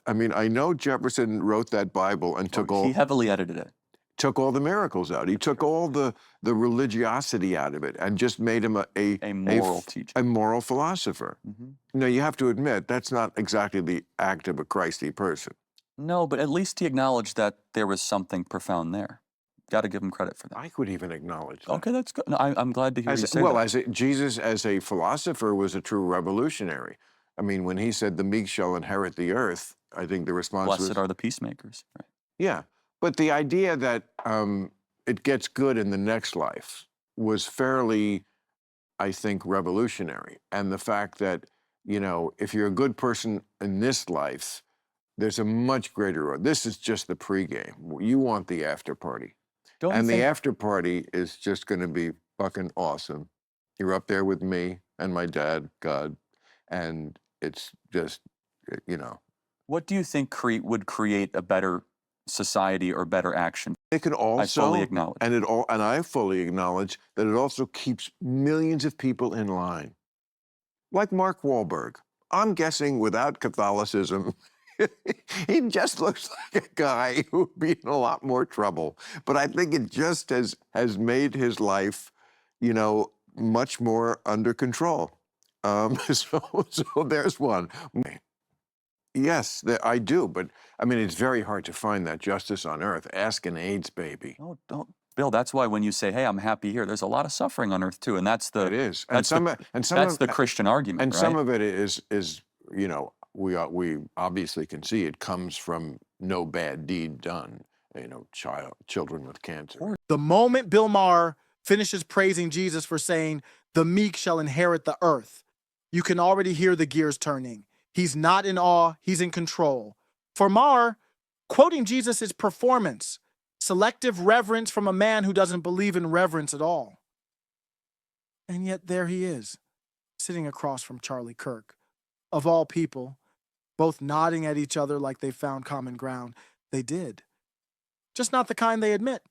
I mean, I know Jefferson wrote that Bible and He heavily edited it. took all the miracles out. He took all the religiosity out of it and just made him A moral teacher. a moral philosopher. Now, you have to admit, that's not exactly the act of a Christy person. No, but at least he acknowledged that there was something profound there. Got to give him credit for that. I could even acknowledge that. Okay, that's good. No, I'm glad to hear you say that. Jesus as a philosopher was a true revolutionary. I mean, when he said the meek shall inherit the earth, I think the response was... Blessed are the peacemakers. Right. Yeah, but the idea that it gets good in the next life was fairly, I think, revolutionary. And the fact that, you know, if you're a good person in this life, there's a much greater... This is just the pregame. You want the after party. The after party is just going to be fucking awesome. You're up there with me and my dad, God, and it's just, you know. What do you think would create a better society or better action? It can also, I fully acknowledge. And I fully acknowledge that it also keeps millions of people in line. Like Mark Wahlberg. I'm guessing without Catholicism, he just looks like a guy who would be in a lot more trouble. But I think it just has made his life, you know, much more under control. So there's one. Yes, I do. But, I mean, it's very hard to find that justice on earth. Ask an AIDS baby. Oh, don't. Bill, that's why when you say, hey, I'm happy here, there's a lot of suffering on earth, too. And that's the... It is. That's the Christian argument, and right? some of it is, you know, we obviously can see it comes from no bad deed done, you know, children with cancer. The moment Bill Maher finishes praising Jesus for saying, the meek shall inherit the earth, you can already hear the gears turning. He's not in awe, he's in control. For Maher, quoting Jesus is performance, selective reverence from a man who doesn't believe in reverence at all. And yet there he is, sitting across from Charlie Kirk. Of all people, both nodding at each other like they found common ground. They did. Just not the kind they admit.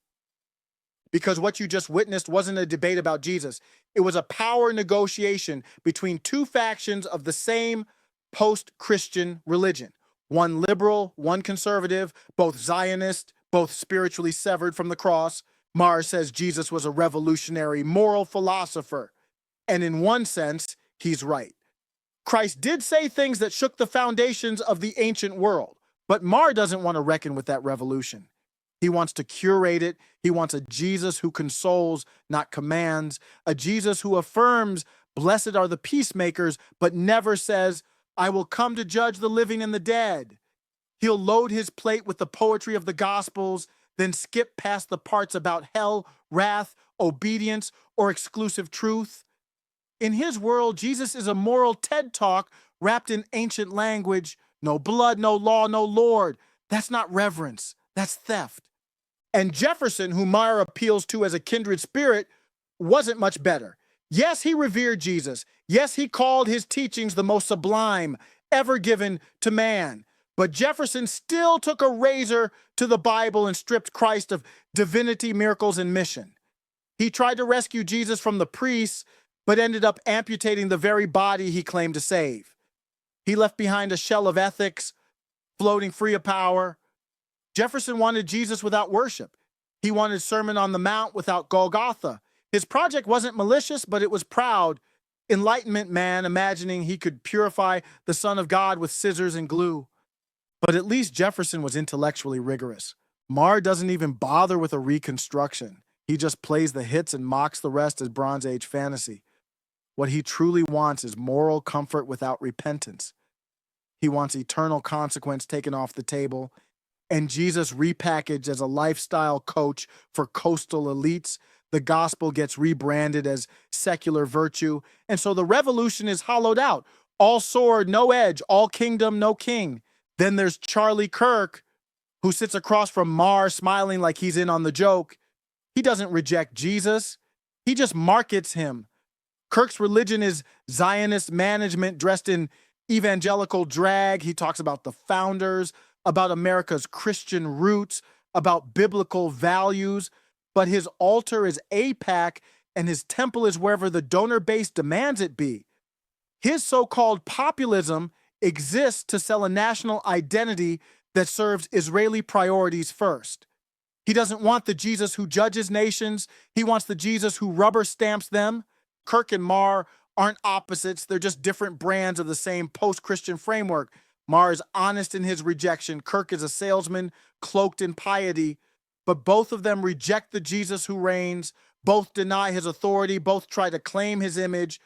Because what you just witnessed wasn't a debate about Jesus. It was a power negotiation between two factions of the same post-Christian religion. One liberal, one conservative, both Zionist, both spiritually severed from the cross. Maher says Jesus was a revolutionary moral philosopher. And in one sense, he's right. Christ did say things that shook the foundations of the ancient world, but Maher doesn't want to reckon with that revolution. He wants to curate it. He wants a Jesus who consoles, not commands, a Jesus who affirms, blessed are the peacemakers, but never says, I will come to judge the living and the dead. He'll load his plate with the poetry of the Gospels, then skip past the parts about hell, wrath, obedience, or exclusive truth. In his world, Jesus is a moral TED Talk wrapped in ancient language. No blood, no law, no Lord. That's not reverence. That's theft. And Jefferson, who Maher appeals to as a kindred spirit, wasn't much better. Yes, he revered Jesus. Yes, he called his teachings the most sublime ever given to man. But Jefferson still took a razor to the Bible and stripped Christ of divinity, miracles, and mission. He tried to rescue Jesus from the priests, but ended up amputating the very body he claimed to save. He left behind a shell of ethics, floating free of power. Jefferson wanted Jesus without worship. He wanted Sermon on the Mount without Golgotha. His project wasn't malicious, but it was proud. Enlightenment man imagining he could purify the Son of God with scissors and glue. But at least Jefferson was intellectually rigorous. Maher doesn't even bother with a reconstruction. He just plays the hits and mocks the rest as Bronze Age fantasy. What he truly wants is moral comfort without repentance. He wants eternal consequence taken off the table, and Jesus repackaged as a lifestyle coach for coastal elites. The gospel gets rebranded as secular virtue, and so the revolution is hollowed out. All sword, no edge, all kingdom, no king. Then there's Charlie Kirk, who sits across from Maher smiling like he's in on the joke. He doesn't reject Jesus. He just markets him. Kirk's religion is Zionist management dressed in evangelical drag. He talks about the founders, about America's Christian roots, about biblical values. But his altar is AIPAC, and his temple is wherever the donor base demands it be. His so-called populism exists to sell a national identity that serves Israeli priorities first. He doesn't want the Jesus who judges nations. He wants the Jesus who rubber stamps them. Kirk and Maher aren't opposites. They're just different brands of the same post-Christian framework. Maher is honest in his rejection. Kirk is a salesman cloaked in piety. But both of them reject the Jesus who reigns. Both deny his authority. Both try to claim his image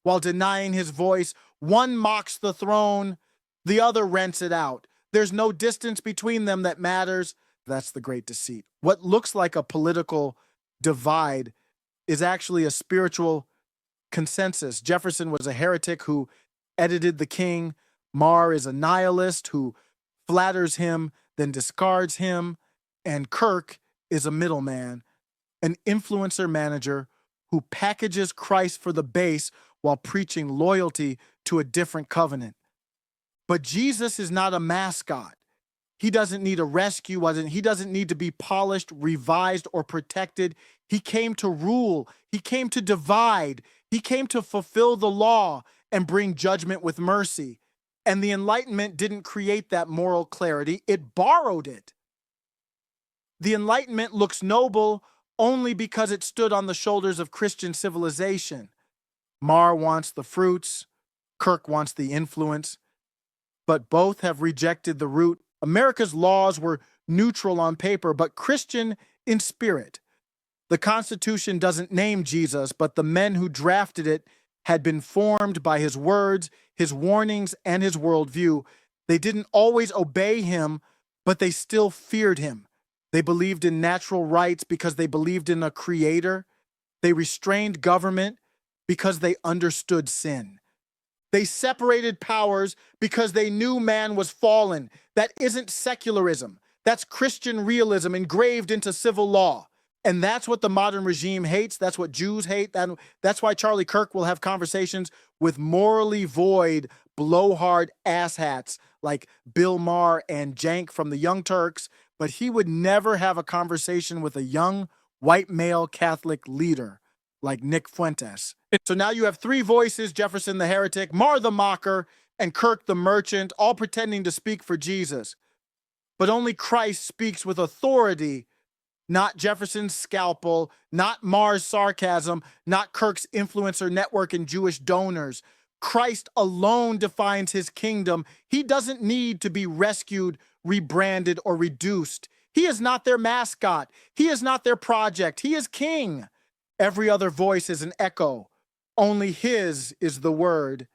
while denying his voice. One mocks the throne. The other rents it out. There's no distance between them that matters. That's the great deceit. What looks like a political divide is actually a spiritual consensus. Jefferson was a heretic who edited the king. Maher is a nihilist who flatters him, then discards him. And Kirk is a middleman, an influencer manager who packages Christ for the base while preaching loyalty to a different covenant. But Jesus is not a mascot. He doesn't need a rescue. He doesn't need to be polished, revised, or protected. He came to rule. He came to divide. He came to fulfill the law and bring judgment with mercy. And the Enlightenment didn't create that moral clarity. It borrowed it. The Enlightenment looks noble only because it stood on the shoulders of Christian civilization. Maher wants the fruits. Kirk wants the influence. But both have rejected the root. America's laws were neutral on paper, but Christian in spirit. The Constitution doesn't name Jesus, but the men who drafted it had been formed by his words, his warnings, and his worldview. They didn't always obey him, but they still feared him. They believed in natural rights because they believed in a creator. They restrained government because they understood sin. They separated powers because they knew man was fallen. That isn't secularism. That's Christian realism engraved into civil law. And that's what the modern regime hates. That's what Jews hate. That's why Charlie Kirk will have conversations with morally void, blowhard asshats like Bill Maher and Jank from the Young Turks. But he would never have a conversation with a young white male Catholic leader like Nick Fuentes. So now you have three voices: Jefferson the heretic, Maher the mocker, and Kirk the merchant, all pretending to speak for Jesus. But only Christ speaks with authority, not Jefferson's scalpel, not Maher's sarcasm, not Kirk's influencer network and Jewish donors. Christ alone defines his kingdom. He doesn't need to be rescued, rebranded, or reduced. He is not their mascot. He is not their project. He is king. Every other voice is an echo. Only his is the word.